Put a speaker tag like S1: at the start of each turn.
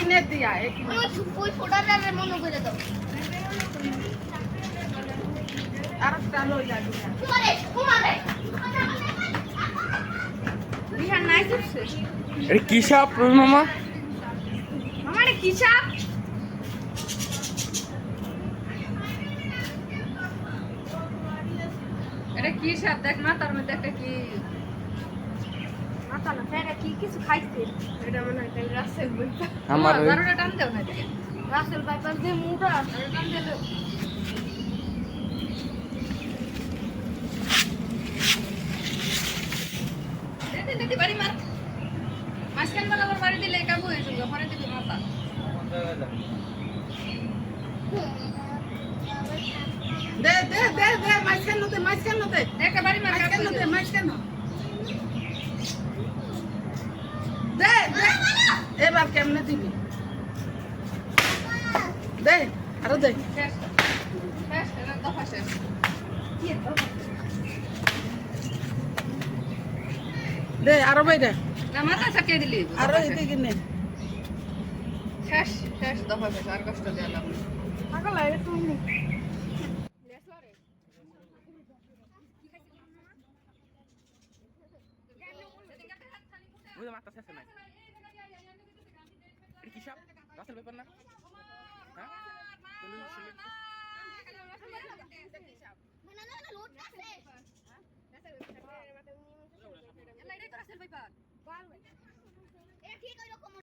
S1: কিনে দিয়া
S2: ওই ফোটাটার মনে করে দাও
S1: আরেকটা লই যাবি
S2: কুমারে
S1: বিহার নাই করছে
S3: এটা কি সাপ রবি মামা?
S1: আমার কি সাপ এটা কি সাপ দেখ না তার মধ্যে একটা কি মাথা না এটা কি কিছু খাইছে এটা মনে হয় তাই রাসেল বইটা
S3: আমার ওই-
S1: দারুটা টান দেও না দেখে রাসেল বাইপাস দিয়ে মুটা টান দিলো দেখি বাড়ি মার মাঝখান বেলা আবার বাড়ি দিলে কাবু হয়ে যাবে পরে দিবি মাথা দে দে দে দে মাঝখান নতে একটা বাড়ি মার মাঝখান দে দে এবার কেমনে দিবি দে আরো দে শেষ শেষ এটা দফা শেষ কি দে আরো বাইরে না মাথা চাকিয়ে দিলি আরো এদিকে নে শেষ শেষ দফা শেষ আর কষ্ট দেয়া লাভ নেই পাগল লাগে তুমি
S3: ওই মাথা শেষ নাই। এটা কি সাপ? রাসেল ব্যাপার না? হ্যাঁ? তুমি শুনলে-
S2: না লোট আছে
S1: এলাই তো রাসেল ভাই পার
S2: এ ঠিক ওই রকম